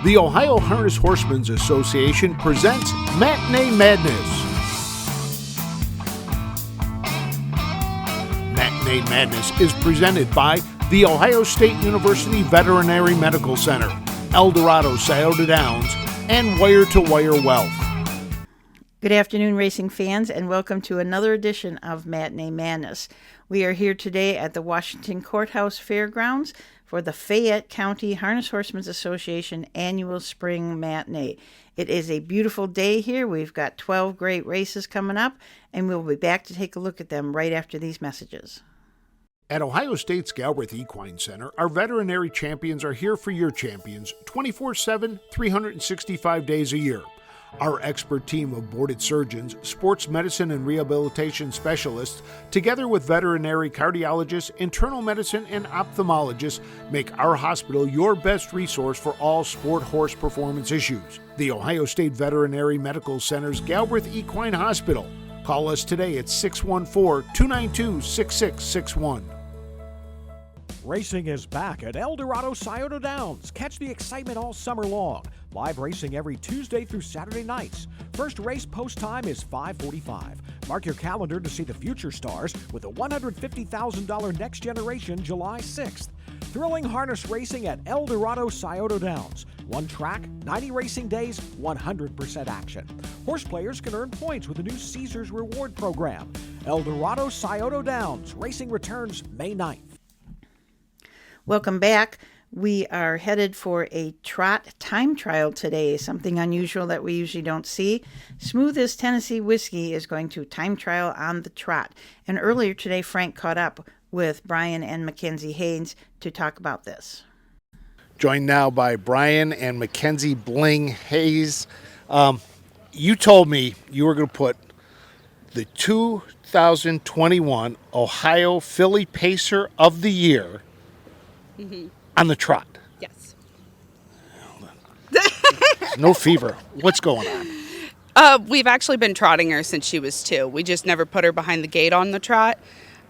The Ohio Harness Horsemen's Association presents Matinee Madness. Matinee Madness is presented by the Ohio State University Veterinary Medical Center, El Dorado Scioto Downs, and Wire to Wire Wealth. Good afternoon, racing fans, and welcome to another edition of Matinee Madness. We are here today at the Washington Courthouse Fairgrounds for the Fayette County Harness Horsemen's Association annual spring matinee. It is a beautiful day here. We've got 12 great races coming up, and we'll be back to take a look at them right after these messages. At Ohio State's Galbraith Equine Center, our veterinary champions are here for your champions 24/7, 365 days a year. Our expert team of boarded surgeons, sports medicine and rehabilitation specialists, together with veterinary cardiologists, internal medicine, and ophthalmologists, make our hospital your best resource for all sport horse performance issues. The Ohio State Veterinary Medical Center's Galbraith Equine Hospital. Call us today at 614-292-6661. Racing is back at El Dorado Scioto Downs. Catch the excitement all summer long. Live racing every Tuesday through Saturday nights. First race post time is 5:45. Mark your calendar to see the future stars with a $150,000 Next Generation July 6th. Thrilling harness racing at El Dorado Scioto Downs. One track, 90 racing days, 100% action. Horse players can earn points with the new Caesars Reward Program. El Dorado Scioto Downs. Racing returns May 9th. Welcome back. We are headed for a trot time trial today, something unusual that we usually don't see. Smooth as Tennessee Whiskey is going to time trial on the trot. And earlier today, Frank caught up with Brian and Mackenzie Haynes to talk about this. Joined now by Brian and Mackenzie Bling Hayes. You told me you were going to put the 2021 Ohio Filly Pacer of the Year on the trot. Yes. No fever. What's going on? We've actually been trotting her since she was 2. We just never put her behind the gate on the trot.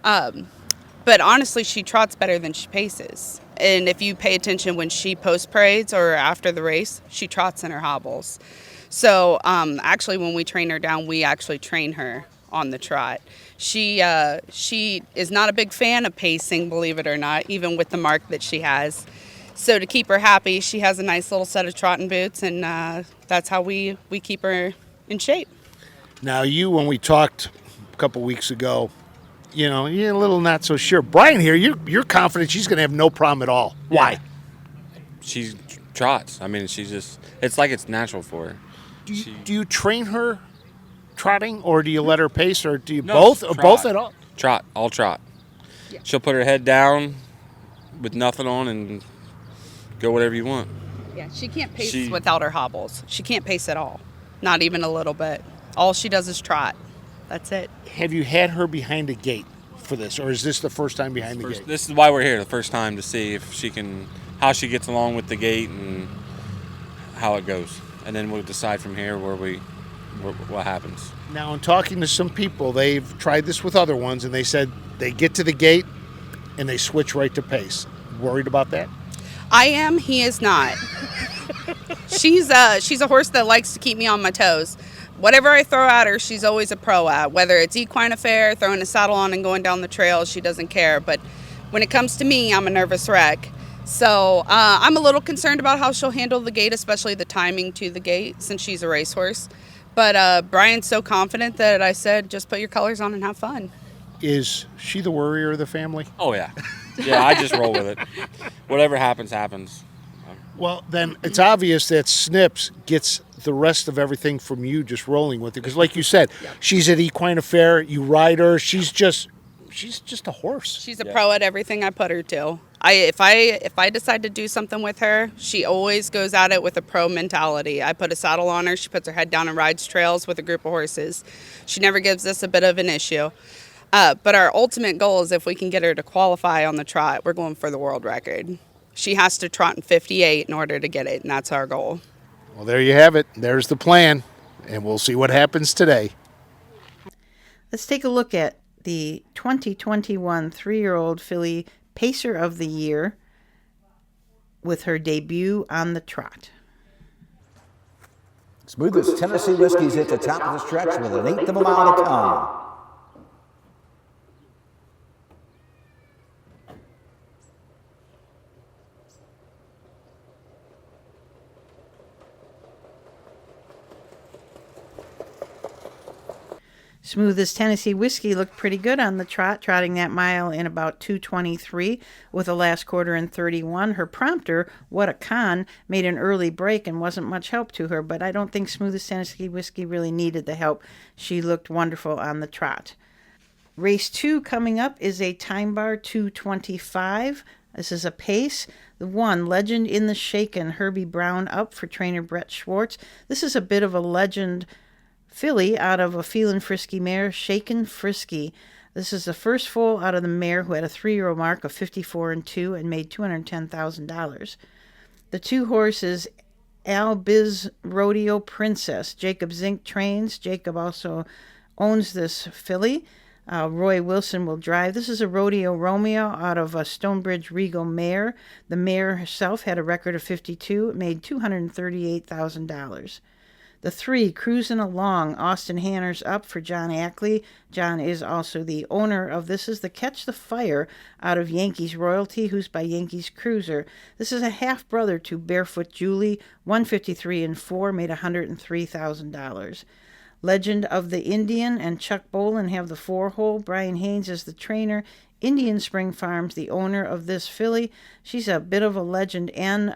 But honestly, she trots better than she paces. And if you pay attention when she post parades or after the race, she trots in her hobbles. So actually, when we train her down, we actually train her on the trot. She is not a big fan of pacing, believe it or not, even with the mark that she has. So to keep her happy, she has a nice little set of trotting boots, and that's how we keep her in shape. Now, when we talked a couple weeks ago, you're a little not so sure. Brian here, you're confident she's going to have no problem at all. Why? She trots. I mean, it's like it's natural for her. Do you train her trotting, or do you let her pace, or do you No, both? trot. Both at all? Trot, all trot. Yeah. She'll put her head down with nothing on and go whatever you want. Yeah, she can't pace without her hobbles. She can't pace at all, not even a little bit. All she does is trot. That's it. Have you had her behind a gate for this, or is this the first time behind the gate? This is why we're here, the first time, to see if how she gets along with the gate and how it goes. And then we'll decide from here what happens. Now, in talking to some people, they've tried this with other ones, and they said they get to the gate and they switch right to pace. Worried about that? I am. He is not. She's a horse that likes to keep me on my toes. Whatever I throw at her, she's always a pro at. Whether it's equine affair, throwing a saddle on and going down the trail, she doesn't care. But when it comes to me, I'm a nervous wreck. So I'm a little concerned about how she'll handle the gate, especially the timing to the gate, since she's a racehorse. But Brian's so confident that I said, just put your colors on and have fun. Is she the worrier of the family? Oh, yeah. Yeah, I just roll with it. Whatever happens, happens. Well, then it's obvious that Snips gets the rest of everything from you just rolling with it. Because like you said, she's at Equine Affair, you ride her, she's just a horse. She's a pro at everything I put her to. If I decide to do something with her, she always goes at it with a pro mentality. I put a saddle on her, she puts her head down and rides trails with a group of horses. She never gives us a bit of an issue. But our ultimate goal is if we can get her to qualify on the trot, we're going for the world record. She has to trot in 58 in order to get it, and that's our goal. Well, there you have it. There's the plan, and we'll see what happens today. Let's take a look at the 2021 3-year-old filly Pacer of the Year with her debut on the trot. Smoothest Tennessee Whiskey's at the top of the stretch with an eighth of a mile to come. Smoothest Tennessee Whiskey looked pretty good on the trot, trotting that mile in about 2:23 with a last quarter in 31. Her prompter, What a Con, made an early break and wasn't much help to her, but I don't think Smoothest Tennessee Whiskey really needed the help. She looked wonderful on the trot. Race 2 coming up is a time bar 2:25. This is a pace. The 1, Legend in the Shaken, Herbie Brown up for trainer Brett Schwartz. This is a bit of a legend filly out of a Feelin' Frisky mare, Shaken Frisky. This is the first foal out of the mare who had a 3-year-old mark of 54-2 and made $210,000. The 2 horses, Al Biz Rodeo Princess. Jacob Zink trains. Jacob also owns this filly. Roy Wilson will drive. This is a Rodeo Romeo out of a Stonebridge Regal mare. The mare herself had a record of 52. It made $238,000. The 3, Cruising Along, Austin Hanners up for John Ackley. John is also the owner of this is the Catch the Fire out of Yankees Royalty, who's by Yankees Cruiser. This is a half-brother to Barefoot Julie, 153-4, made $103,000. Legend of the Indian and Chuck Bolin have the 4-hole. Brian Haynes is the trainer. Indian Spring Farms, the owner of this filly. She's a bit of a legend and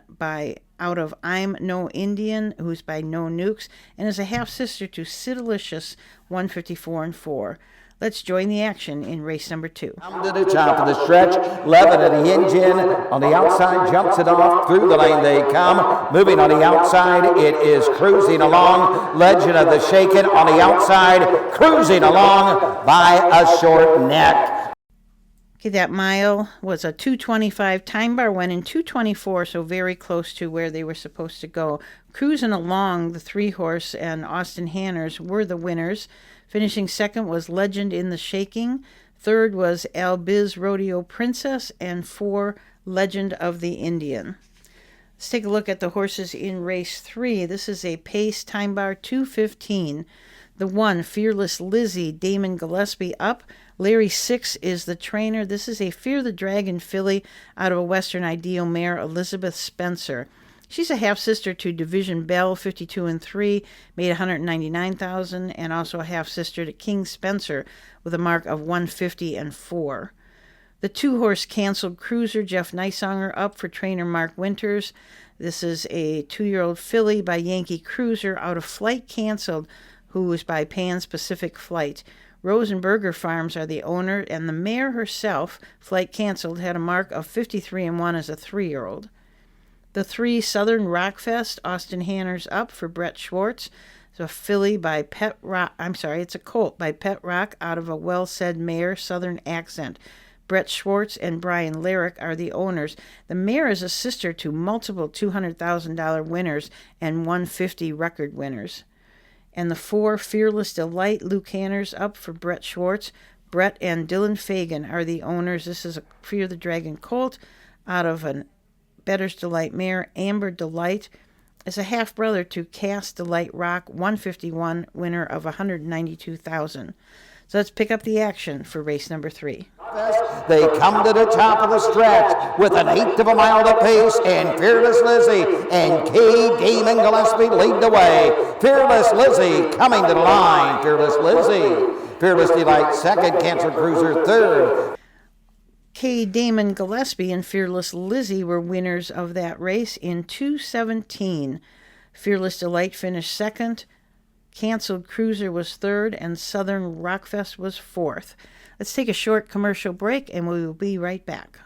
out of I'm No Indian, who's by No Nukes, and is a half-sister to Sidalicious, 154-4. Let's join the action in race number 2. Come to the top of the stretch, Levin at the engine. On the outside, jumps it off. Through the lane they come. Moving on the outside, it is Cruising Along. Legend of the Shaken on the outside, cruising along by a short neck. Okay, that mile was a 2:25. Time bar went in 2:24, so very close to where they were supposed to go. Cruising Along, the 3-horse, and Austin Hanners were the winners. Finishing second was Legend in the Shaking. Third was Al Biz Rodeo Princess. And 4, Legend of the Indian. Let's take a look at the horses in race 3. This is a pace time bar 2:15. The 1, Fearless Lizzie, Damon Gillespie up. Larry 6 is the trainer. This is a Fear the Dragon filly out of a Western Ideal mare, Elizabeth Spencer. She's a half-sister to Division Bell, 52-3, made $199,000, and also a half-sister to King Spencer with a mark of 150-4. The 2-horse Canceled Cruiser, Jeff Nysonger up for trainer Mark Winters. This is a 2-year-old filly by Yankee Cruiser out of Flight Canceled, who is by Pan Pacific Flight. Rosenberger Farms are the owner, and the mare herself, Flight Canceled, had a mark of 53-1 as a 3-year-old. The 3, Southern Rockfest, Austin Hanners up for Brett Schwartz. It's a filly by it's a colt by Pet Rock out of a Well-Said mare, Southern Accent. Brett Schwartz and Brian Larrick are the owners. The mare is a sister to multiple $200,000 winners and 150 record winners. And the 4, Fearless Delight, Luke Hanners up for Brett Schwartz. Brett and Dylan Fagan are the owners. This is a Fear the Dragon colt out of a Better's Delight mare. Amber Delight is a half-brother to Cass Delight Rock, 151, winner of $192,000. So let's pick up the action for race number 3. They come to the top of the stretch with an eighth of a mile to pace, and Fearless Lizzie and K. Damon Gillespie lead the way. Fearless Lizzie coming to the line. Fearless Lizzie. Fearless Delight second, Cancer Cruiser third. K. Damon Gillespie and Fearless Lizzie were winners of that race in 2:17. Fearless Delight finished second. Canceled Cruiser was third, and Southern Rockfest was fourth. Let's take a short commercial break, and we will be right back.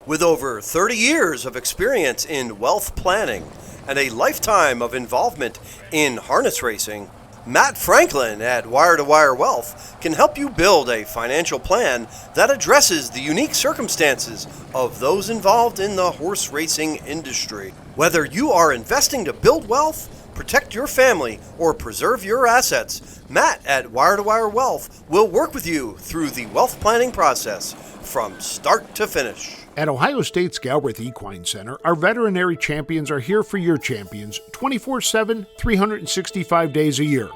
With over 30 years of experience in wealth planning and a lifetime of involvement in harness racing, Matt Franklin at Wire to Wire Wealth can help you build a financial plan that addresses the unique circumstances of those involved in the horse racing industry. Whether you are investing to build wealth, protect your family, or preserve your assets, Matt at Wire to Wire Wealth will work with you through the wealth planning process from start to finish. At Ohio State's Galbraith Equine Center, our veterinary champions are here for your champions 24/7, 365 days a year.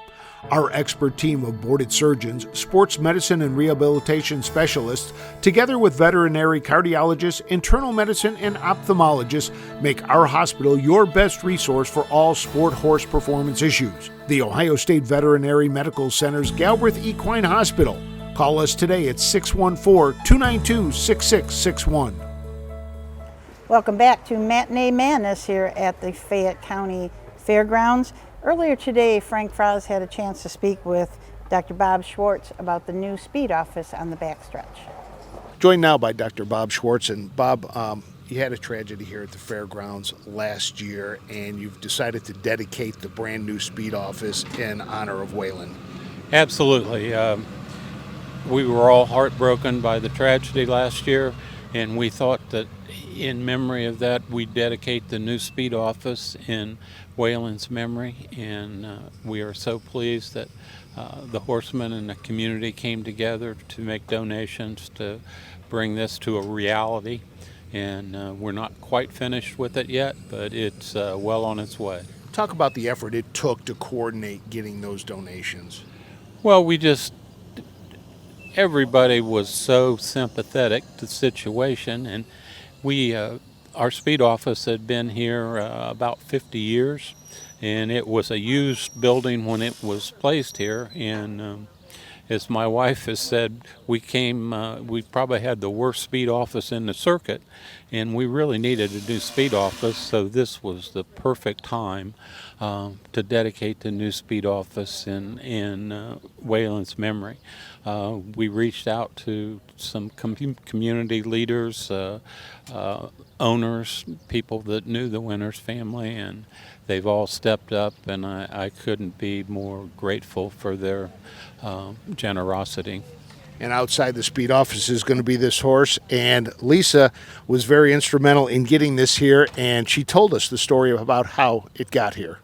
Our expert team of boarded surgeons, sports medicine and rehabilitation specialists, together with veterinary cardiologists, internal medicine, and ophthalmologists, make our hospital your best resource for all sport horse performance issues. The Ohio State Veterinary Medical Center's Galbraith Equine Hospital. Call us today at 614-292-6661. Welcome back to Matinee Madness here at the Fayette County Fairgrounds. Earlier today, Frank Froz had a chance to speak with Dr. Bob Schwartz about the new speed office on the backstretch. Joined now by Dr. Bob Schwartz. And Bob, you had a tragedy here at the Fairgrounds last year, and you've decided to dedicate the brand new speed office in honor of Waylon. Absolutely. We were all heartbroken by the tragedy last year, and we thought that in memory of that, we dedicate the new speed office in Waylon's memory, and we are so pleased that the horsemen and the community came together to make donations to bring this to a reality, and we're not quite finished with it yet, but it's well on its way. Talk about the effort it took to coordinate getting those donations. Well, everybody was so sympathetic to the situation, and our speed office had been here about 50 years, and it was a used building when it was placed here. And as my wife has said, we probably had the worst speed office in the circuit, and we really needed a new speed office. So this was the perfect time to dedicate the new speed office in Waylon's memory. We reached out to some community leaders, owners, people that knew the Winters family, and they've all stepped up, and I couldn't be more grateful for their generosity. And outside the speed office is going to be this horse, and Lisa was very instrumental in getting this here, and she told us the story about how it got here.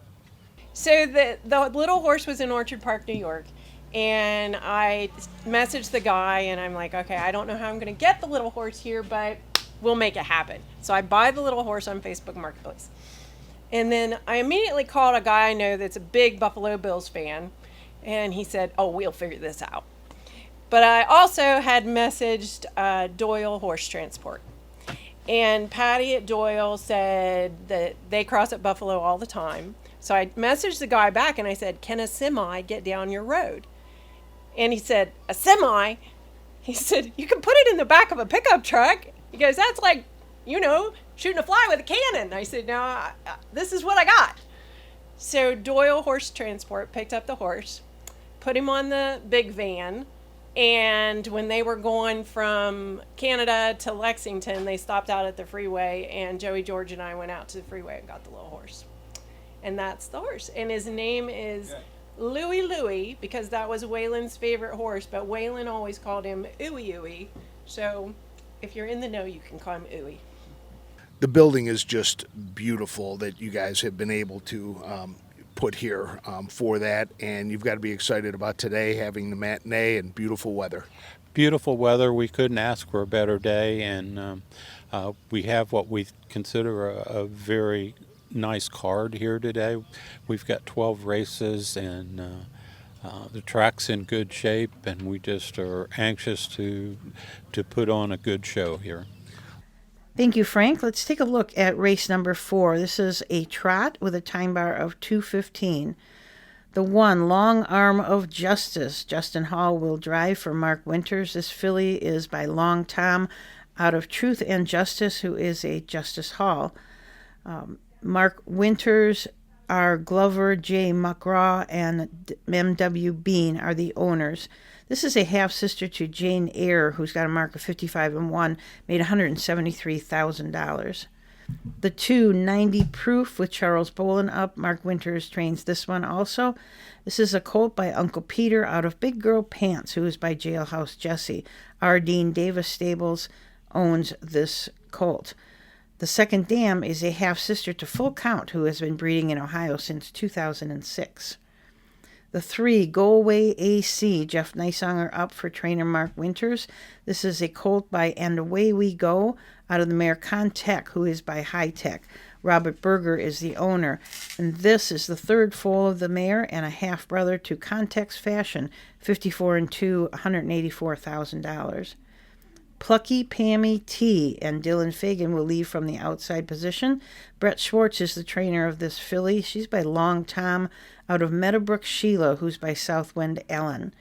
So the little horse was in Orchard Park, New York, and I messaged the guy, and I'm like, okay, I don't know how I'm going to get the little horse here, but we'll make it happen. So I buy the little horse on Facebook Marketplace. And then I immediately called a guy I know that's a big Buffalo Bills fan, and he said, oh, we'll figure this out. But I also had messaged Doyle Horse Transport. And Patty at Doyle said that they cross at Buffalo all the time. So I messaged the guy back and I said, can a semi get down your road? And he said, a semi? He said, you can put it in the back of a pickup truck. He goes, that's like, shooting a fly with a cannon. I said, no, this is what I got. So Doyle Horse Transport picked up the horse, put him on the big van, and when they were going from Canada to Lexington, they stopped out at the freeway, and Joey George and I went out to the freeway and got the little horse. And that's the horse. And his name is Louie, because that was Waylon's favorite horse, but Waylon always called him Ooey. So if you're in the know, you can call him Ooey. The building is just beautiful that you guys have been able to put here for that, and you've got to be excited about today having the matinee and beautiful weather. Beautiful weather. We couldn't ask for a better day, and we have what we consider a very nice card here today. We've got 12 races, and the track's in good shape, and we just are anxious to put on a good show here. Thank you, Frank. Let's take a look at race number 4. This is a trot with a time bar of 2:15. The 1, Long Arm of Justice. Justin Hall will drive for Mark Winters. This filly is by Long Tom out of Truth and Justice, who is a Justice Hall. Mark Winters, our Glover J. McGraw, and M.W. Bean are the owners. This is a half-sister to Jane Eyre, who's got a mark of 55-1, made $173,000. The 2, 90 Proof with Charles Bolin up. Mark Winters trains this one also. This is a colt by Uncle Peter out of Big Girl Pants, who is by Jailhouse Jesse. R. Dean Davis Stables owns this colt. The Second Dam is a half-sister to Full Count, who has been breeding in Ohio since 2006. The 3, Go Away AC, Jeff Nysonger up for trainer Mark Winters. This is a colt by And Away We Go out of the mare Contech, who is by High Tech. Robert Berger is the owner. And this is the third foal of the mare and a half-brother to Contech's Fashion, 54 and 2, $184,000. Plucky Pammy T and Dylan Fagan will leave from the outside position. Brett Schwartz is the trainer of this filly. She's by Long Tom out of Meadowbrook Sheila, who's by Southwind Ellen.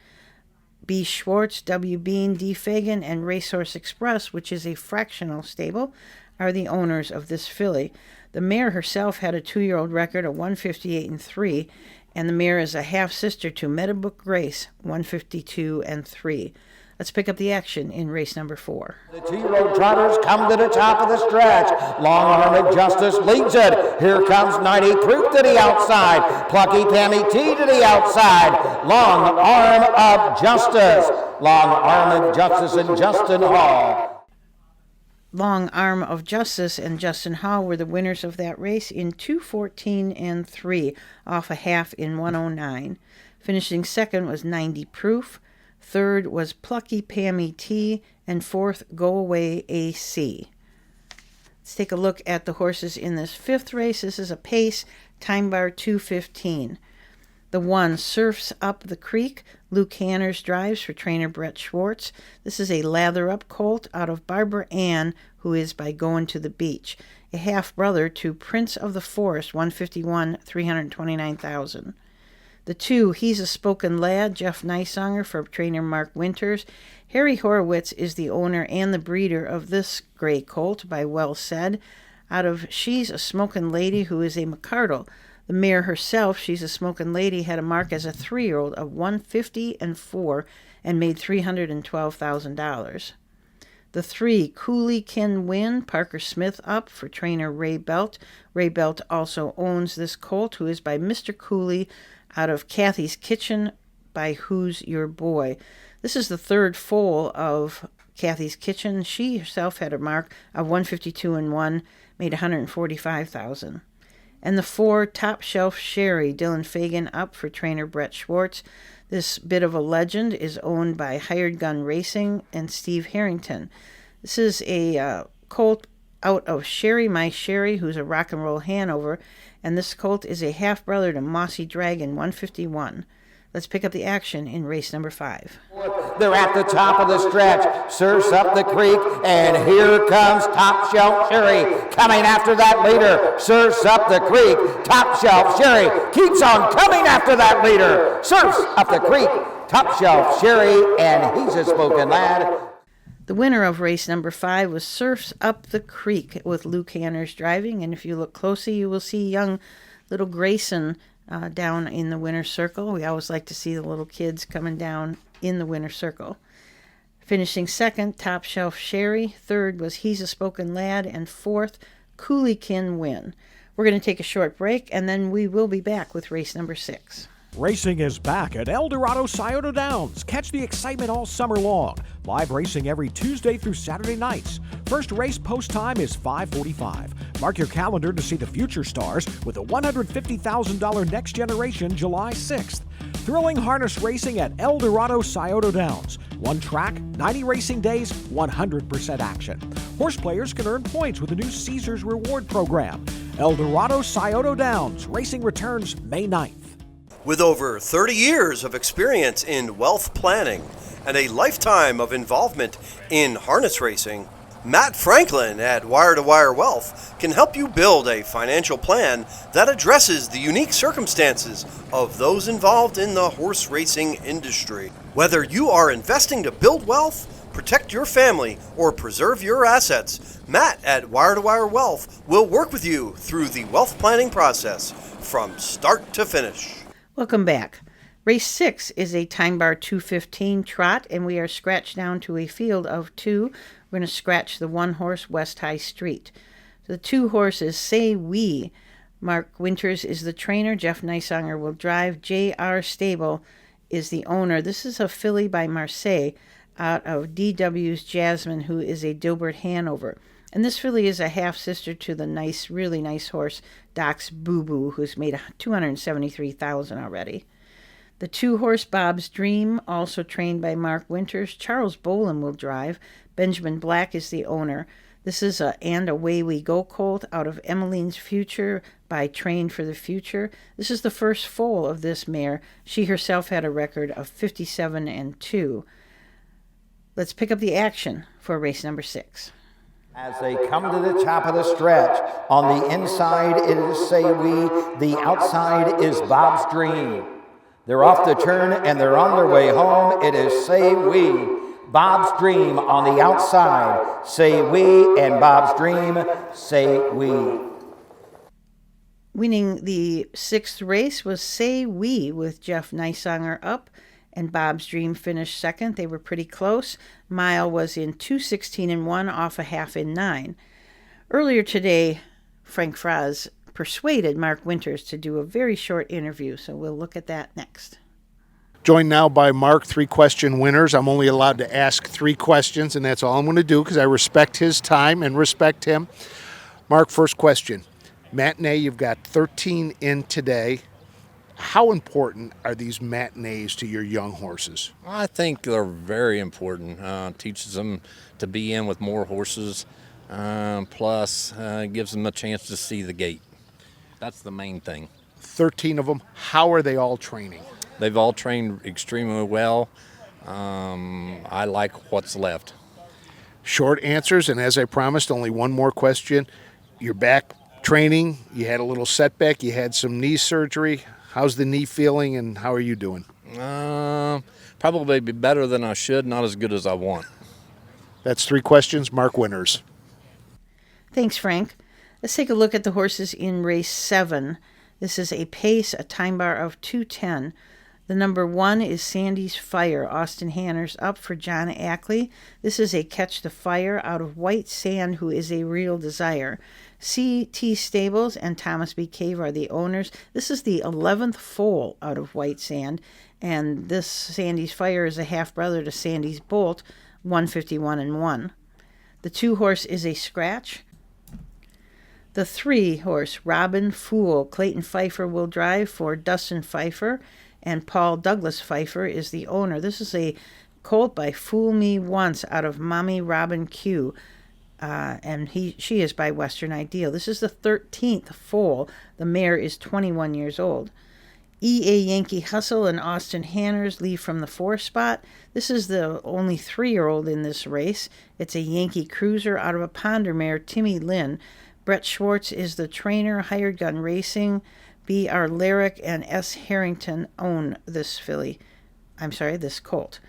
B. Schwartz, W. Bean, D. Fagan, and Racehorse Express, which is a fractional stable, are the owners of this filly. The mare herself had a 2-year-old record of 158 and 3, and the mare is a half-sister to Meadowbrook Grace, 152 and 3. Let's pick up the action in race number 4. The 2-year-old trotters come to the top of the stretch. Long-armed Justice leads it. Here comes 90 Proof to the outside. Plucky Pammy T to the outside. Long Arm of Justice. Long Arm of Justice and Justin Hall. Long Arm of Justice and Justin Hall were the winners of that race in 2:14 and 3, off a half in 1:09. Finishing second was 90 Proof. Third was Plucky Pammy T, and fourth, Go Away AC. Let's take a look at the horses in this fifth race. This is a pace, time bar 2:15. The 1, Surfs Up the Creek. Luke Hanners drives for trainer Brett Schwartz. This is a lather-up colt out of Barbara Ann, who is by Going to the Beach. A half-brother to Prince of the Forest, 151, $329,000. The 2, He's a Spoken Lad, Jeff Nysonger for trainer Mark Winters. Harry Horowitz is the owner and the breeder of this gray colt by Well Said. Out of She's a Smokin' Lady, who is a McCardle. The mare herself, She's a Smokin' Lady, had a mark as a 3-year-old of 150 and 4 and made $312,000. The 3, Cooley Can Win, Parker Smith up for trainer Ray Belt. Ray Belt also owns this colt, who is by Mr. Cooley, out of Kathy's Kitchen by Who's Your Boy. This is the third foal of Kathy's Kitchen. She herself had a mark of 152 and 1, made $145,000. And the 4, Top Shelf Sherry, Dylan Fagan up for trainer Brett Schwartz. This bit of a legend is owned by Hired Gun Racing and Steve Harrington. This is a colt out of Sherry My Sherry, who's a rock and roll Hanover, and this colt is a half-brother to Mossy Dragon, 151. Let's pick up the action in race number 5. They're at the top of the stretch. Surfs Up the Creek, and here comes Top Shelf Sherry coming after that leader. Surfs Up the Creek. Top Shelf Sherry keeps on coming after that leader. Surfs Up the Creek. Top Shelf Sherry, and He's a Spoken Lad. The winner of race number 5 was Surfs Up the Creek with Luke Hanners driving, and if you look closely, you will see young little Grayson down in the winner's circle. We always like to see the little kids coming down in the winner's circle. Finishing second, Top Shelf Sherry. Third was He's a Spoken Lad, and fourth, Cooley Can Win. We're going to take a short break, and then we will be back with race number 6. Racing is back at El Dorado Scioto Downs. Catch the excitement all summer long. Live racing every Tuesday through Saturday nights. First race post time is 5:45. Mark your calendar to see the future stars with a $150,000 Next Generation July 6th. Thrilling harness racing at El Dorado Scioto Downs. One track, 90 racing days, 100% action. Horse players can earn points with the new Caesars Reward Program. El Dorado Scioto Downs. Racing returns May 9th. With over 30 years of experience in wealth planning and a lifetime of involvement in harness racing, Matt Franklin at Wire to Wire Wealth can help you build a financial plan that addresses the unique circumstances of those involved in the horse racing industry. Whether you are investing to build wealth, protect your family, or preserve your assets, Matt at Wire to Wire Wealth will work with you through the wealth planning process from start to finish. Welcome back. Race 6 is a time bar 2:15 trot, and we are scratched down to a field of 2. We're going to scratch the 1 horse West High Street. The 2 horses Say We. Mark Winters is the trainer. Jeff Nysonger will drive. J.R. Stable is the owner. This is a filly by Marseille out of D.W.'s Jasmine, who is a Dilbert Hanover. And this filly is a half-sister to the nice, really nice horse, Doc's Boo Boo, who's made $273,000 already. The 2 horse Bob's Dream, also trained by Mark Winters. Charles Boland will drive. Benjamin Black is the owner. This is a And Away We Go colt out of Emmeline's Future by Train for the Future. This is the first foal of this mare. She herself had a record of 57-2. Let's pick up the action for race number 6. As they come to the top of the stretch, on the inside it is Say We, the outside is Bob's Dream. They're off the turn and they're on their way home. It is Say We, Bob's Dream on the outside. Say We and Bob's Dream, Say We. Winning the 6th race was Say We with Jeff Nysonger up, and Bob's Dream finished second. They were pretty close. Mile was in 2:16-1 off a half in 9. Earlier today, Frank Fraz persuaded Mark Winters to do a very short interview, so we'll look at that next. Joined now by Mark, 3-question winners. I'm only allowed to ask 3 questions, and that's all I'm going to do because I respect his time and respect him. Mark, first question. Matinee, you've got 13 in today. How important are these matinees to your young horses? I think they're very important. Teaches them to be in with more horses, plus gives them a chance to see the gate. That's the main thing. 13 of them. How are they all training? They've all trained extremely well. I like what's left. Short answers, and as I promised, only one more question. You're back training. You had a little setback. You had some knee surgery. How's the knee feeling, and how are you doing? Probably be better than I should, not as good as I want. That's 3 questions. Mark Winters. Thanks, Frank. Let's take a look at the horses in race 7. This is a pace, a time bar of 2:10. The number 1 is Sandy's Fire. Austin Hanner's up for John Ackley. This is a Catch the Fire out of White Sand, who is a Real Desire. C.T. Stables and Thomas B. Cave are the owners. This is the 11th foal out of White Sand, and this Sandy's Fire is a half-brother to Sandy's Bolt, 151-1. The 2 horse is a scratch. The 3 horse, Robin Fool, Clayton Pfeiffer will drive for Dustin Pfeiffer, and Paul Douglas Pfeiffer is the owner. This is a colt by Fool Me Once out of Mommy Robin Q, and she is by Western Ideal. This is the 13th foal. The mare is 21 years old. E.A. Yankee Hustle and Austin Hanners leave from the 4 spot. This is the only 3-year-old in this race. It's a Yankee Cruiser out of a Ponder mare, Timmy Lynn. Brett Schwartz is the trainer. Hired Gun Racing, B.R. Lyric, and S. Harrington own this this colt.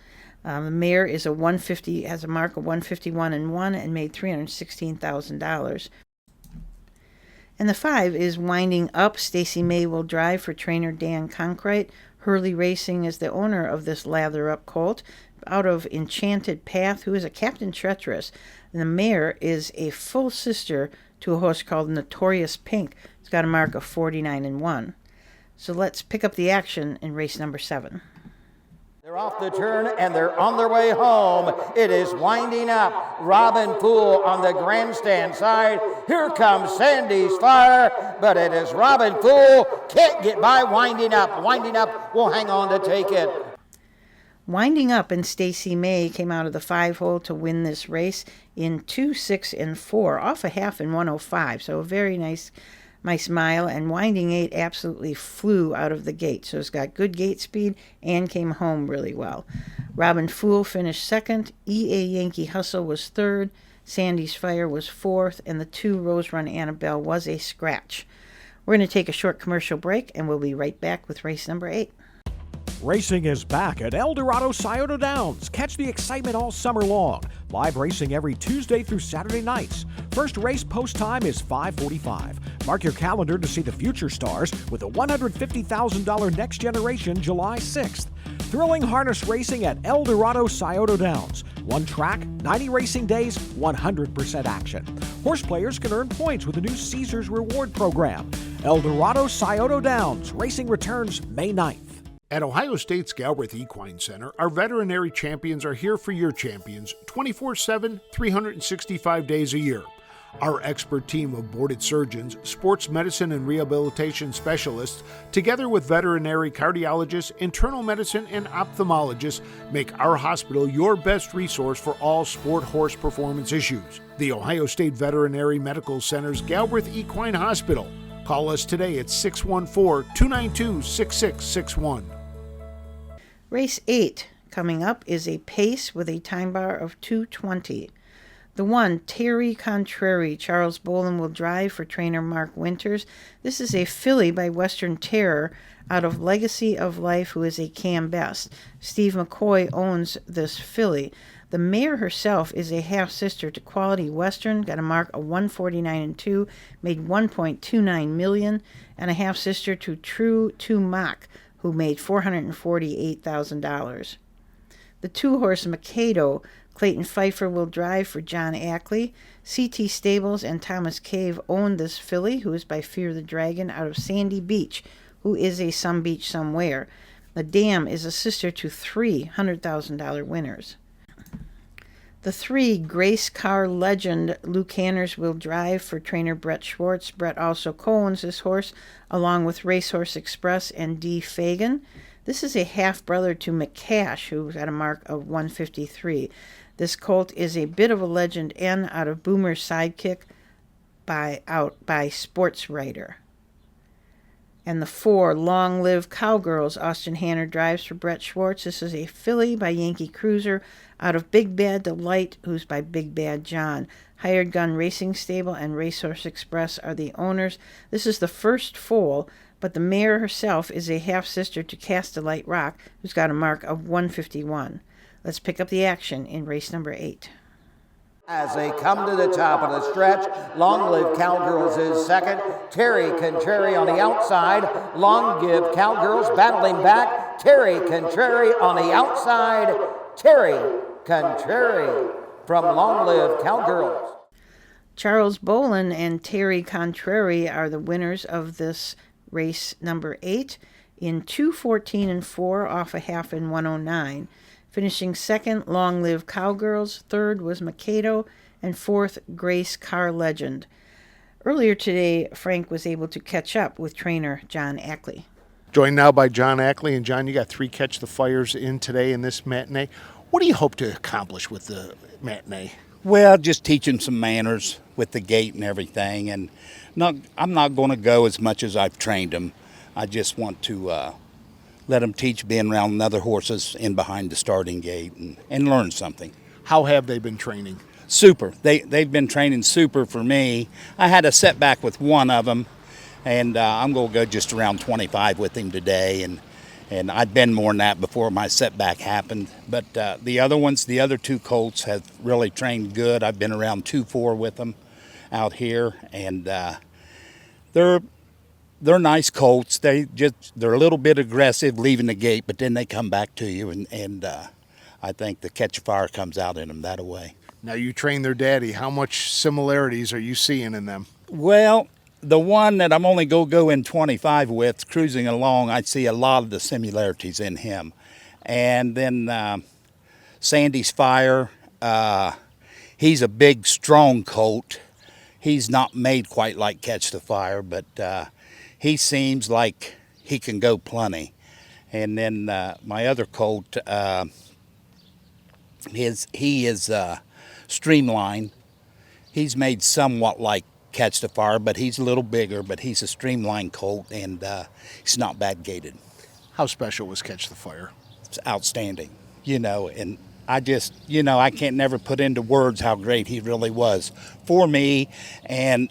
The mare is has a mark of 151-1 and made $316,000. And the 5 is Winding Up. Stacy May will drive for trainer Dan Conkrite. Hurley Racing is the owner of this lather-up colt out of Enchanted Path, who is a Captain Treacherous. And the mare is a full sister to a horse called Notorious Pink. It's got a mark of 49-1. So let's pick up the action in race number 7. They're off the turn and they're on their way home. It is Winding Up. Robin Fool on the grandstand side. Here comes Sandy's Fire, but it is Robin Fool. Can't get by Winding Up. Winding Up will hang on to take it. Winding Up and Stacy May came out of the 5-hole to win this race in 2:06-4, off a half in 1:05. So a very nice mile, and Winding 8 absolutely flew out of the gate. So it's got good gate speed and came home really well. Robin Fool finished second. E.A. Yankee Hustle was third. Sandy's Fire was fourth, and the 2 Rose Run Annabelle was a scratch. We're going to take a short commercial break, and we'll be right back with race number 8. Racing is back at El Dorado Scioto Downs. Catch the excitement all summer long. Live racing every Tuesday through Saturday nights. First race post time is 5:45. Mark your calendar to see the future stars with a $150,000 Next Generation July 6th. Thrilling harness racing at El Dorado Scioto Downs. One track, 90 racing days, 100% action. Horse players can earn points with the new Caesars Reward Program. El Dorado Scioto Downs. Racing returns May 9th. At Ohio State's Galbraith Equine Center, our veterinary champions are here for your champions 24/7, 365 days a year. Our expert team of boarded surgeons, sports medicine and rehabilitation specialists, together with veterinary cardiologists, internal medicine, and ophthalmologists, make our hospital your best resource for all sport horse performance issues. The Ohio State Veterinary Medical Center's Galbraith Equine Hospital. Call us today at 614-292-6661. Race 8 coming up is a pace with a time bar of 2:20. The 1, Terry Contrary, Charles Bolin will drive for trainer Mark Winters. This is a filly by Western Terror out of Legacy of Life, who is a Cam Best. Steve McCoy owns this filly. The mare herself is a half-sister to Quality Western, got a mark of 149-2, made $1.29 million, and a half-sister to True to Mock, who made $448,000. The 2-horse Mikado, Clayton Pfeiffer will drive for John Ackley. CT Stables and Thomas Cave own this filly, who is by Fear the Dragon out of Sandy Beach, who is a Some Beach Somewhere. The dam is a sister to 3 $100,000 winners. The 3, Grace Car Legend, Luke Hanners will drive for trainer Brett Schwartz. Brett also co-owns this horse, along with Racehorse Express and D. Fagan. This is a half-brother to McCash, who got a mark of 153. This colt is a bit of a legend and out of Boomer's Sidekick by Sports Writer. And the 4, Long Live Cowgirls, Austin Hanner drives for Brett Schwartz. This is a filly by Yankee Cruiser out of Big Bad Delight, who's by Big Bad John. Hired Gun Racing Stable and Racehorse Express are the owners. This is the first foal, but the mare herself is a half-sister to Castelight Rock, who's got a mark of 151. Let's pick up the action in race number 8. As they come to the top of the stretch, Long Live Cowgirls is second. Terry Contrary on the outside. Long Give Cowgirls battling back. Terry Contrary on the outside. Terry Contrary from Long Live Cowgirls. Charles Bolin and Terry Contrary are the winners of this race number 8 in 2:14-4 off a half in 109. Finishing second, Long Live Cowgirls. Third was Mikado. And fourth, Grace Car Legend. Earlier today, Frank was able to catch up with trainer John Ackley. Joined now by John Ackley. And John, you got 3 Catch the Fires in today in this matinee. What do you hope to accomplish with the matinee? Well, just teaching some manners with the gait and everything. And I'm not going to go as much as I've trained them. I just want to let them teach being around other horses in behind the starting gate and learn something. How have they been training? Super. They've been training super for me. I had a setback with one of them, and I'm going to go just around 25 with him today. And I'd been more than that before my setback happened. But the other 2 colts have really trained good. I've been around 2-4 with them out here, and they're nice colts. They're a little bit aggressive leaving the gate, but then they come back to you, and I think the catch of fire comes out in them that way. Now you train their daddy. How much similarities are you seeing in them? Well, the one that I'm only go in 25 with, cruising along, I see a lot of the similarities in him. And then Sandy's Fire, he's a big, strong colt. He's not made quite like Catch the Fire, but he seems like he can go plenty. And then my other colt, he is Streamline. He's made somewhat like Catch the Fire, but he's a little bigger, but he's a Streamline colt, and he's not bad gaited. How special was Catch the Fire? It's outstanding, and I just, I can't never put into words how great he really was for me. And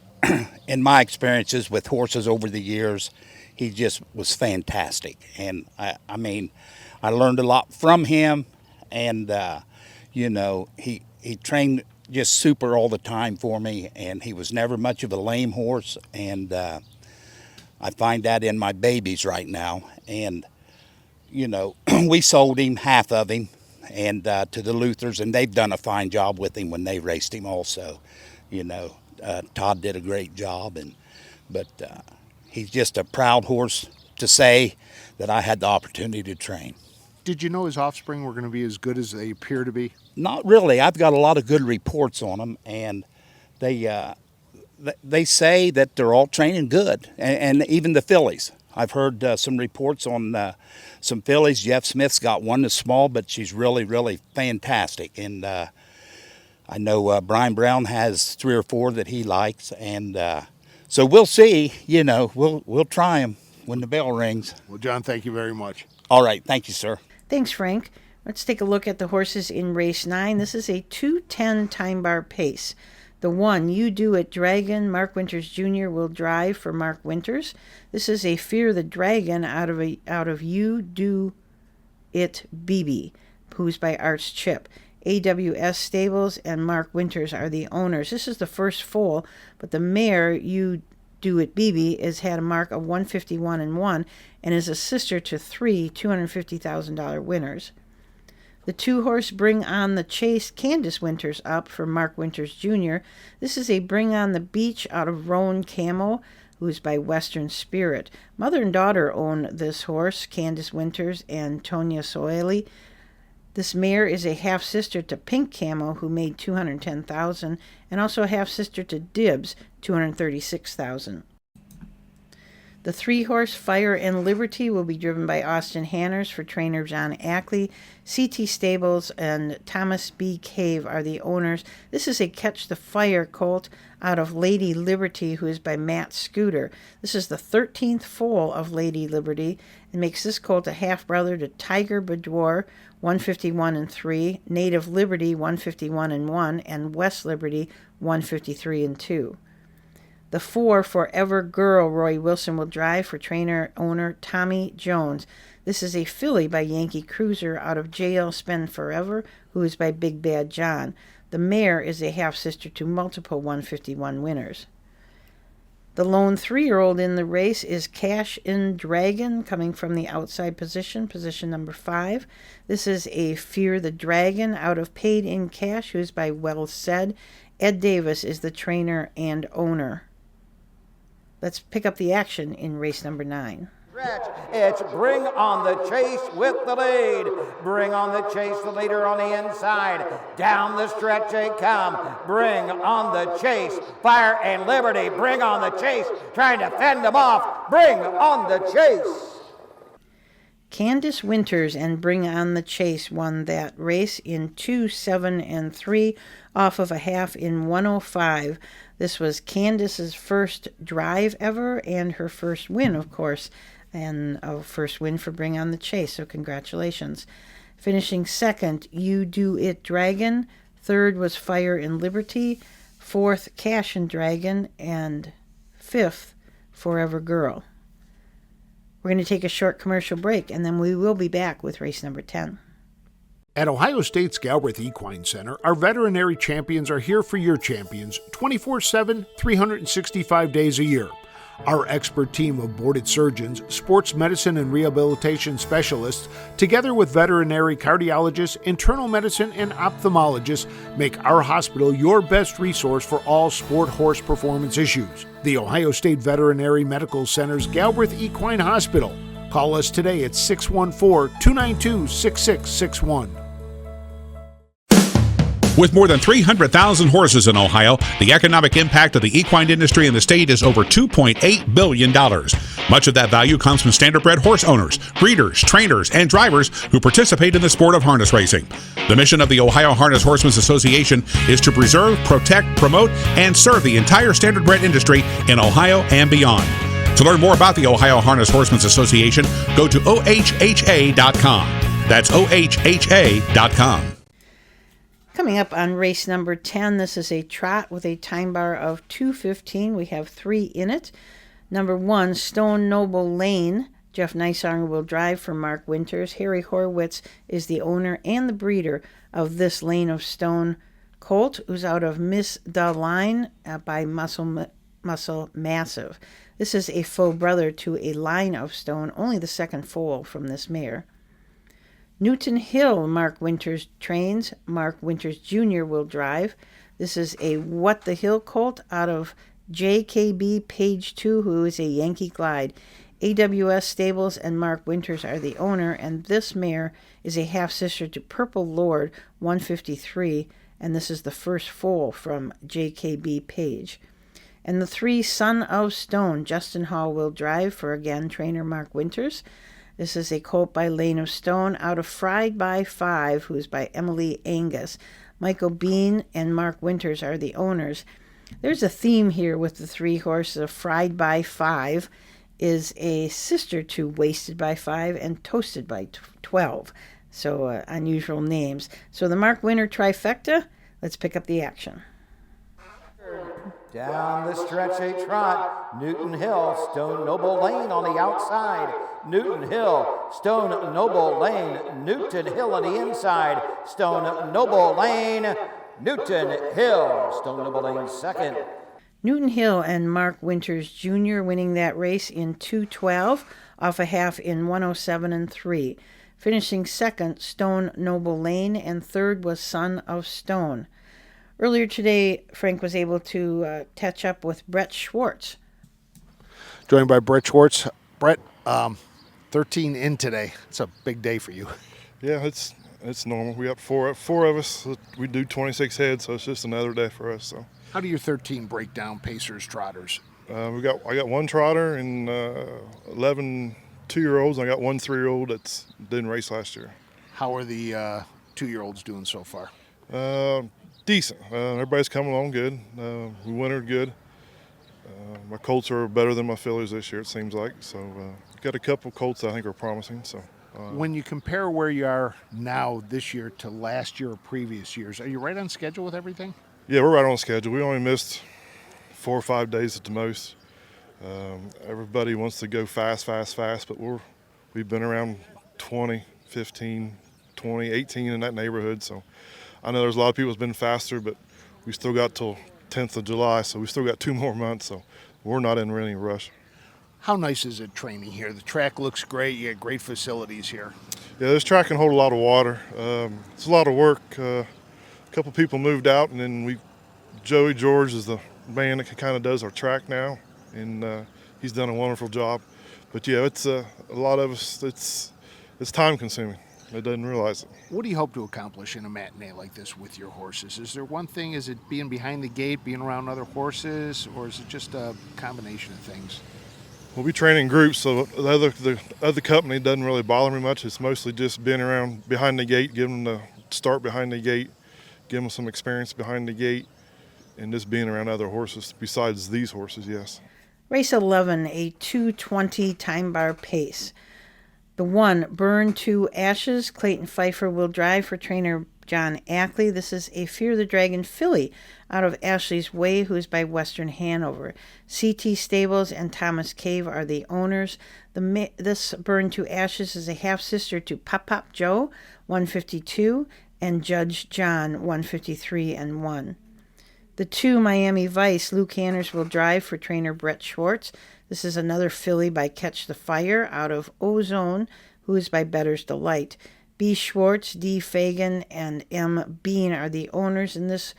in my experiences with horses over the years, he just was fantastic. And I mean, I learned a lot from him, and he trained just super all the time for me, and he was never much of a lame horse. And I find that in my babies right now. And we sold him, half of him, and to the Luthers, and they've done a fine job with him when they raced him also. Todd did a great job, but he's just a proud horse to say that I had the opportunity to train. Did you know his offspring were going to be as good as they appear to be? Not really. I've got a lot of good reports on them, and they say that they're all training good, and even the fillies. I've heard some reports on some fillies. Jeff Smith's got one that's small, but she's really, really fantastic. And I know Brian Brown has 3 or 4 that he likes, and so we'll see. You know, we'll try them when the bell rings. Well, John, thank you very much. All right, thank you, sir. Thanks, Frank. Let's take a look at the horses in race 9. This is a 2:10 time bar pace. The 1, You Do It Dragon, Mark Winters Jr. will drive for Mark Winters. This is a Fear the Dragon out of You Do It BB, who's by Arts Chip. AWS Stables and Mark Winters are the owners. This is the first foal, but the mare, You Do It BB, has had a mark of 151-1 and is a sister to 3 $250,000 winners. The 2-horse Bring On the Chase, Candace Winters up for Mark Winters Jr. This is a Bring On the Beach out of Roan Camo, who's by Western Spirit. Mother and daughter own this horse, Candace Winters and Tonya Soeli. This mare is a half-sister to Pink Camo, who made $210,000, and also a half-sister to Dibs, $236,000. The 3-horse Fire and Liberty will be driven by Austin Hanners for trainer John Ackley. CT Stables and Thomas B. Cave are the owners. This is a Catch the Fire colt out of Lady Liberty, who is by Matt Scooter. This is the 13th foal of Lady Liberty and makes this colt a half-brother to Tiger Boudoir, 151-3, Native Liberty, 151-1, and West Liberty, 153-2. The 4, Forever Girl, Roy Wilson will drive for trainer-owner Tommy Jones. This is a filly by Yankee Cruiser out of JL Spend Forever, who is by Big Bad John. The mare is a half-sister to multiple 151 winners. The lone 3-year-old in the race is Cash in Dragon, coming from the outside position number 5. This is a Fear the Dragon out of Paid in Cash, who is by Well Said. Ed Davis is the trainer and owner. Let's pick up the action in race number 9. It's Bring On the Chase with the lead. Bring On the Chase, the leader on the inside. Down the stretch they come. Bring On the Chase. Fire and Liberty. Bring On the Chase. Trying to fend them off. Bring On the Chase. Candace Winters and Bring On the Chase won that race in 2, 7, and 3 off of a half in 105. This was Candace's first drive ever and her first win, of course, and a first win for Bring On the Chase, so congratulations. Finishing second, You Do It Dragon. Third was Fire and Liberty. Fourth, Cash and Dragon. And fifth, Forever Girl. We're going to take a short commercial break, and then we will be back with race number 10. At Ohio State's Galbraith Equine Center, our veterinary champions are here for your champions 24/7, 365 days a year. Our expert team of boarded surgeons, sports medicine and rehabilitation specialists, together with veterinary cardiologists, internal medicine, and ophthalmologists, make our hospital your best resource for all sport horse performance issues. The Ohio State Veterinary Medical Center's Galbraith Equine Hospital. Call us today at 614-292-6661. With more than 300,000 horses in Ohio, the economic impact of the equine industry in the state is over $2.8 billion. Much of that value comes from standardbred horse owners, breeders, trainers, and drivers who participate in the sport of harness racing. The mission of the Ohio Harness Horsemen's Association is to preserve, protect, promote, and serve the entire standardbred industry in Ohio and beyond. To learn more about the Ohio Harness Horsemen's Association, go to ohha.com. That's ohha.com. Coming up on race number 10, this is a trot with a time bar of 2:15. We have 3 in it. Number 1, Stone Noble Lane. Jeff Neisarn will drive for Mark Winters. Harry Horwitz is the owner and the breeder of this Lane of Stone colt, who's out of Miss Da Line by Muscle Massive. This is a faux brother to a Line of Stone, only the second foal from this mare. Newton Hill, Mark Winters trains. Mark Winters Jr. will drive. This is a What the Hill colt out of JKB Page 2, who is a Yankee Glide. AWS Stables and Mark Winters are the owner, and this mare is a half-sister to Purple Lord, 153, and this is the first foal from JKB Page. And the 3 Son of Stone, Justin Hall will drive for, again, trainer Mark Winters. This is a colt by Lane of Stone out of Fried by 5, who's by Emily Angus. Michael Bean and Mark Winters are the owners. There's a theme here with the 3 horses. Of Fried by 5 is a sister to Wasted by 5 and Toasted by 12. So unusual names. So the Mark Winter trifecta, let's pick up the action. Down the stretch a trot, Newton Hill, Stone Noble Lane on the outside. Newton Hill, Stone Noble Lane, Newton Hill on the inside. Stone Noble Lane, Newton Hill, Stone Noble Lane second. Newton Hill and Mark Winters Jr. winning that race in 2:12 off a half in 1:07 3. Finishing second, Stone Noble Lane, and third was Son of Stone. Earlier today, Frank was able to catch up with Brett Schwartz. Joined by Brett Schwartz. Brett, 13 in today. It's a big day for you. Yeah, it's normal. We got four of us. We do 26 heads, so it's just another day for us. So. How do your 13 break down pacers, trotters? I got one trotter and 11 2-year-olds. I got one 3-year-old that didn't race last year. How are the 2-year-olds doing so far? Decent. Everybody's coming along good. We wintered good. My colts are better than my fillies this year, it seems like. So got a couple colts I think are promising. So when you compare where you are now this year to last year or previous years, are you right on schedule with everything? Yeah, we're right on schedule. We only missed 4 or 5 days at the most. Everybody wants to go fast, but we've been around 20, 15, 20, 18 in that neighborhood. So I know there's a lot of people that's been faster, but we still got till 10th of July, so we still got 2 more months. So we're not in any rush. How nice is it training here? The track looks great. You got great facilities here. Yeah, this track can hold a lot of water. It's a lot of work. A couple people moved out, and then Joey George is the man that kind of does our track now, and he's done a wonderful job. But yeah, it's a lot of us. It's time consuming. I didn't realize it. What do you hope to accomplish in a matinee like this with your horses? Is there one thing? Is it being behind the gate, being around other horses, or is it just a combination of things? We'll be training groups, so the other company doesn't really bother me much. It's mostly just being around behind the gate, giving them the start behind the gate, giving them some experience behind the gate, and just being around other horses besides these horses, yes. Race 11, a 2:20 time bar pace. The 1, Burn to Ashes, Clayton Pfeiffer will drive for trainer John Ackley. This is a Fear the Dragon filly out of Ashley's Way, who is by Western Hanover. CT Stables and Thomas Cave are the owners. This Burn to Ashes is a half-sister to Pop Pop Joe, 152, and Judge John, 153 and 1. The 2, Miami Vice, Luke Hanners will drive for trainer Brett Schwartz. This is another filly by Catch the Fire out of Ozone, who is by Better's Delight. B. Schwartz, D. Fagan, and M. Bean are the owners, and this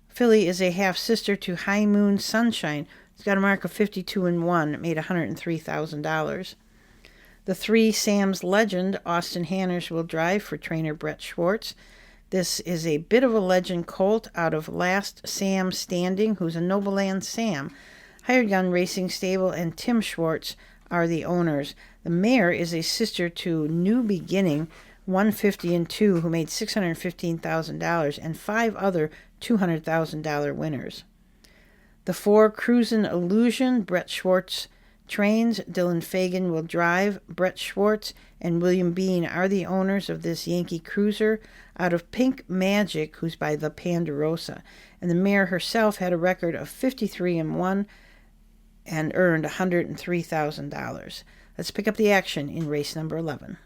filly is a half-sister to High Moon Sunshine. It's got a mark of 52 and 1. It made $103,000. The 3, Sam's Legend, Austin Hanners will drive for trainer Brett Schwartz. This is a bit of a legend colt out of Last Sam Standing, who's a Nobleland Sam. Hired Gun Racing Stable and Tim Schwartz are the owners. The mare is a sister to New Beginning, 150 and 2, who made $615,000, and 5 other $200,000 winners. The 4, Cruisin' Illusion, Brett Schwartz trains. Dylan Fagan will drive. Brett Schwartz and William Bean are the owners of this Yankee Cruiser out of Pink Magic, who's by the Ponderosa. And the mare herself had a record of 53 and 1 and earned $103,000. Let's pick up the action in race number 11.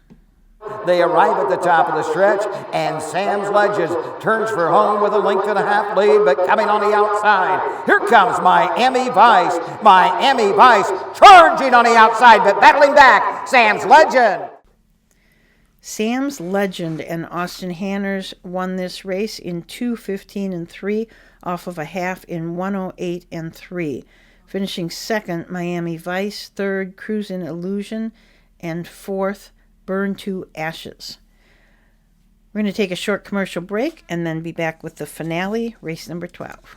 They arrive at the top of the stretch, and Sam's Legends turns for home with a length and a half lead, but coming on the outside. Here comes Miami Vice. Miami Vice charging on the outside, but battling back. Sam's Legend. Sam's Legend and Austin Hanners won this race in 2:15 and 3 off of a half in 1:08 and 3. Finishing second, Miami Vice, third, Cruisin' Illusion, and fourth, Burn to Ashes. We're going to take a short commercial break and then be back with the finale, race number 12.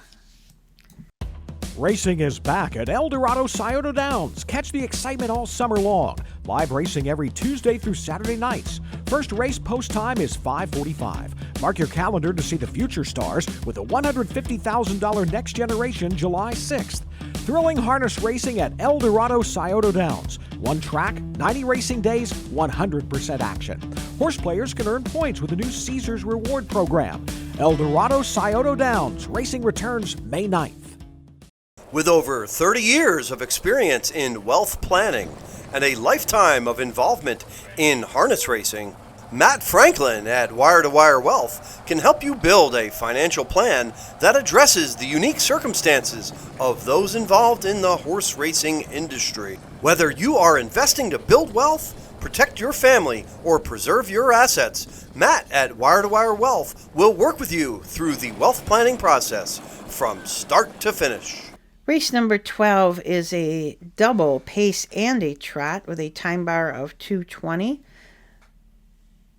Racing is back at El Dorado Scioto Downs. Catch the excitement all summer long. Live racing every Tuesday through Saturday nights. First race post time is 5:45. Mark your calendar to see the future stars with the $150,000 Next Generation July 6th. Thrilling harness racing at El Dorado Scioto Downs. One track, 90 racing days, 100% action. Horse players can earn points with the new Caesars Reward Program. El Dorado Scioto Downs. Racing returns May 9th. With over 30 years of experience in wealth planning and a lifetime of involvement in harness racing, Matt Franklin at Wire to Wire Wealth can help you build a financial plan that addresses the unique circumstances of those involved in the horse racing industry. Whether you are investing to build wealth, protect your family, or preserve your assets, Matt at Wire to Wire Wealth will work with you through the wealth planning process from start to finish. Race number 12 is a double pace and a trot with a time bar of 2:20.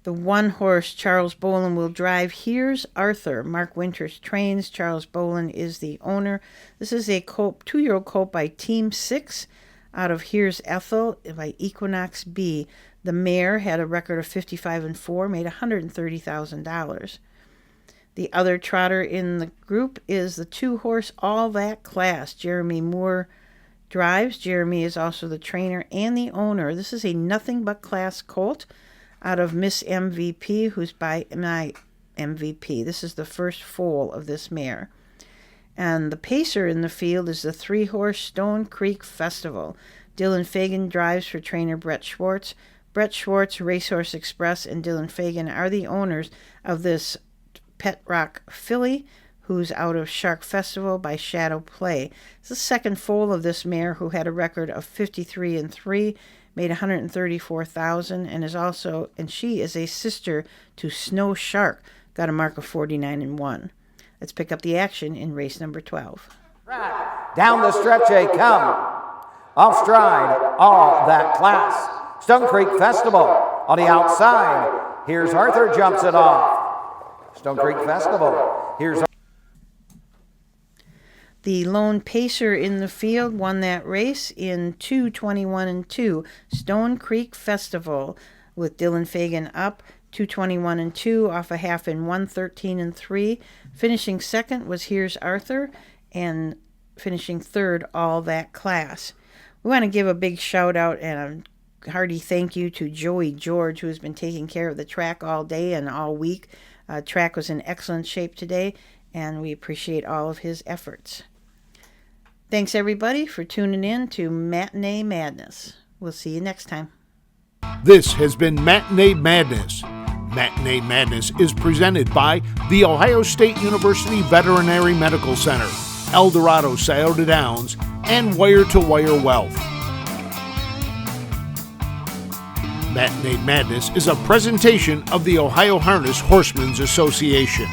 The one horse Charles Bolin will drive. Here's Arthur. Mark Winters trains. Charles Bolin is the owner. This is a colt, 2-year-old colt by Team 6 out of Here's Ethel by Equinox B. The mare had a record of 55-4, made $130,000. The other trotter in the group is the 2-horse All That Class. Jeremy Moore drives. Jeremy is also the trainer and the owner. This is a nothing but class colt out of Miss MVP, who's by my MVP. This is the first foal of this mare. And the pacer in the field is the 3-horse Stone Creek Festival. Dylan Fagan drives for trainer Brett Schwartz. Brett Schwartz, Racehorse Express, and Dylan Fagan are the owners of this Pet Rock filly, who's out of Shark Festival by Shadow Play. It's the second foal of this mare, who had a record of 53-3, made $134,000, and she is a sister to Snow Shark, got a mark of 49-1. Let's pick up the action in race number 12. Down the stretch they come. Off stride, All That Class. Stone Creek Festival on the outside. Here's Arthur, jumps it off. Stone Creek Festival. Here's the lone pacer in the field won that race in 2:21-2. Stone Creek Festival with Dylan Fagan up 2:21-2 off a half in 1:13-3. Finishing second was Here's Arthur, and finishing third, All That Class. We want to give a big shout out and a hearty thank you to Joey George, who has been taking care of the track all day and all week. Track was in excellent shape today, and we appreciate all of his efforts. Thanks, everybody, for tuning in to Matinee Madness. We'll see you next time. This has been Matinee Madness. Matinee Madness is presented by the Ohio State University Veterinary Medical Center, El Dorado Scioto Downs, and Wire to Wire Wealth. Matinee Madness is a presentation of the Ohio Harness Horsemen's Association.